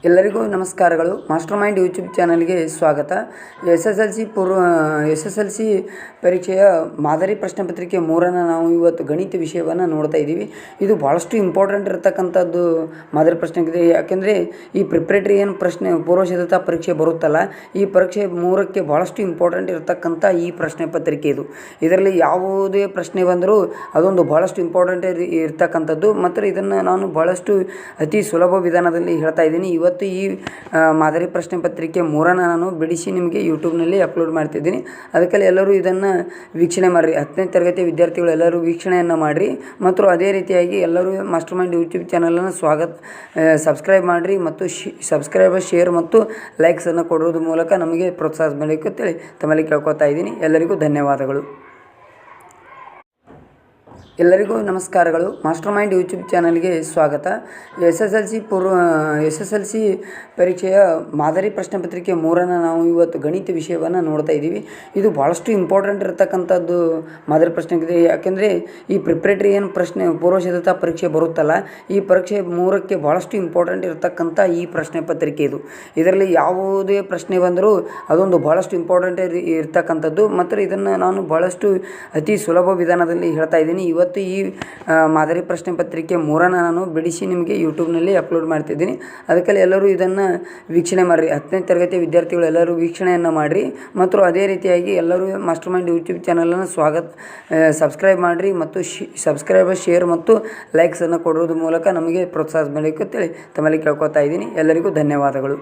ಎಲ್ಲರಿಗೂ ನಮಸ್ಕಾರಗಳು. Master mind YouTube ಚಾನಲ್ಗೆ ಸ್ವಾಗತ. ಎಸ್ ಎಸ್ ಎಲ್ ಸಿ ಪರೀಕ್ಷೆಯ ಮಾದರಿ ಪ್ರಶ್ನೆ ಪತ್ರಿಕೆ 3ನ್ನು ನಾವು ಇವತ್ತು ಗಣಿತ ವಿಷಯವನ್ನು ನೋಡ್ತಾ ಇದ್ದೀವಿ. ಇದು ಭಾಳಷ್ಟು ಇಂಪಾರ್ಟೆಂಟ್ ಇರತಕ್ಕಂಥದ್ದು ಮಾದರಿ ಪ್ರಶ್ನೆ ಇದೆ. ಯಾಕೆಂದರೆ ಈ ಪ್ರಿಪ್ರೇಟರಿ ಏನು ಪೂರ್ವ ಸಿದ್ಧತಾ ಪರೀಕ್ಷೆ ಬರುತ್ತಲ್ಲ, ಈ ಪರೀಕ್ಷೆ 3ಕ್ಕೆ ಭಾಳಷ್ಟು ಇಂಪಾರ್ಟೆಂಟ್ ಇರತಕ್ಕಂಥ ಈ ಪ್ರಶ್ನೆ ಪತ್ರಿಕೆ ಇದು. ಇದರಲ್ಲಿ ಯಾವುದೇ ಪ್ರಶ್ನೆ ಬಂದರೂ ಅದೊಂದು ಭಾಳಷ್ಟು ಇಂಪಾರ್ಟೆಂಟ್ ಇರ್ತಕ್ಕಂಥದ್ದು. ಮತ್ತು ಇದನ್ನು ನಾನು ಭಾಳಷ್ಟು ಅತಿ ಸುಲಭ ವಿಧಾನದಲ್ಲಿ ಹೇಳ್ತಾ ಇದ್ದೀನಿ. ಇವತ್ತು ಈ ಮಾದರಿ ಪ್ರಶ್ನೆ ಪತ್ರಿಕೆ 3ನ್ನು ನಾನು ಬಿಡಿಸಿ ನಿಮಗೆ ಯೂಟ್ಯೂಬ್ನಲ್ಲಿ ಅಪ್ಲೋಡ್ ಮಾಡ್ತಿದ್ದೀನಿ. ಅದಕ್ಕೆಲ್ಲ ಎಲ್ಲರೂ ಇದನ್ನು ವೀಕ್ಷಣೆ ಮಾಡಿರಿ. 10ನೇ ತರಗತಿಯ ವಿದ್ಯಾರ್ಥಿಗಳು ಎಲ್ಲರೂ ವೀಕ್ಷಣೆಯನ್ನು ಮಾಡಿರಿ. ಮತ್ತು ಅದೇ ರೀತಿಯಾಗಿ ಎಲ್ಲರೂ ಮಾಸ್ಟರ್ ಮೈಂಡ್ ಯೂಟ್ಯೂಬ್ ಚಾನಲನ್ನು ಸಬ್ಸ್ಕ್ರೈಬ್ ಮಾಡಿರಿ ಮತ್ತು ಸಬ್ಸ್ಕ್ರೈಬರ್ ಶೇರ್ ಮತ್ತು ಲೈಕ್ಸನ್ನು ಕೊಡೋದ್ರ ಮೂಲಕ ನಮಗೆ ಪ್ರೋತ್ಸಾಹ ಮಾಡಬೇಕು ಅಂತೇಳಿ ತಮ್ಮಲ್ಲಿ ಕೇಳ್ಕೊತಾ ಇದ್ದೀನಿ. ಎಲ್ಲರಿಗೂ ಧನ್ಯವಾದಗಳು. ಎಲ್ಲರಿಗೂ ನಮಸ್ಕಾರಗಳು. ಮಾಸ್ಟರ್ ಮೈಂಡ್ ಯೂಟ್ಯೂಬ್ ಚಾನಲ್ಗೆ ಸ್ವಾಗತ. ಎಸ್ ಎಸ್ ಎಲ್ ಸಿ ಪರೀಕ್ಷೆಯ ಮಾದರಿ ಪ್ರಶ್ನೆ ಪತ್ರಿಕೆ 3ನ್ನು ನಾವು ಇವತ್ತು ಗಣಿತ ವಿಷಯವನ್ನು ನೋಡ್ತಾ ಇದ್ದೀವಿ. ಇದು ಭಾಳಷ್ಟು ಇಂಪಾರ್ಟೆಂಟ್ ಇರತಕ್ಕಂಥದ್ದು ಮಾದರಿ ಪ್ರಶ್ನೆ ಇದೆ. ಯಾಕೆಂದರೆ ಈ ಪ್ರಿಪ್ರೇಟರಿ ಏನು ಪೂರ್ವ ಸಿದ್ಧತಾ ಪರೀಕ್ಷೆ ಬರುತ್ತಲ್ಲ, ಈ ಪರೀಕ್ಷೆ 3ಕ್ಕೆ ಭಾಳಷ್ಟು ಇಂಪಾರ್ಟೆಂಟ್ ಇರತಕ್ಕಂಥ ಈ ಪ್ರಶ್ನೆ ಪತ್ರಿಕೆ ಇದು. ಇದರಲ್ಲಿ ಯಾವುದೇ ಪ್ರಶ್ನೆ ಬಂದರೂ ಅದೊಂದು ಭಾಳಷ್ಟು ಇಂಪಾರ್ಟೆಂಟ್ ಇರ್ತಕ್ಕಂಥದ್ದು. ಮತ್ತು ಇದನ್ನು ನಾನು ಭಾಳಷ್ಟು ಅತಿ ಸುಲಭ ವಿಧಾನದಲ್ಲಿ ಹೇಳ್ತಾ ಇದ್ದೀನಿ. ಇವತ್ತು ಈ ಮಾದರಿ ಪ್ರಶ್ನೆ ಪತ್ರಿಕೆ 3ನ್ನು ನಾನು ಬಿಡಿಸಿ ನಿಮಗೆ ಯೂಟ್ಯೂಬ್ನಲ್ಲಿ ಅಪ್ಲೋಡ್ ಮಾಡ್ತಿದ್ದೀನಿ. ಅದಕ್ಕೆಲ್ಲ ಎಲ್ಲರೂ ಇದನ್ನು ವೀಕ್ಷಣೆ ಮಾಡಿರಿ. 10ನೇ ತರಗತಿಯ ವಿದ್ಯಾರ್ಥಿಗಳು ಎಲ್ಲರೂ ವೀಕ್ಷಣೆಯನ್ನು ಮಾಡಿರಿ. ಮತ್ತು ಅದೇ ರೀತಿಯಾಗಿ ಎಲ್ಲರೂ ಮಾಸ್ಟರ್ ಮೈಂಡ್ ಯೂಟ್ಯೂಬ್ ಚಾನಲನ್ನು ಸಬ್ಸ್ಕ್ರೈಬ್ ಮಾಡಿರಿ ಮತ್ತು ಸಬ್ಸ್ಕ್ರೈಬರ್ ಶೇರ್ ಮತ್ತು ಲೈಕ್ಸನ್ನು ಕೊಡೋದ್ರ ಮೂಲಕ ನಮಗೆ ಪ್ರೋತ್ಸಾಹ ಮಾಡಬೇಕು ಅಂತೇಳಿ ತಮ್ಮಲ್ಲಿ ಕೇಳ್ಕೊತಾ ಇದ್ದೀನಿ. ಎಲ್ಲರಿಗೂ ಧನ್ಯವಾದಗಳು.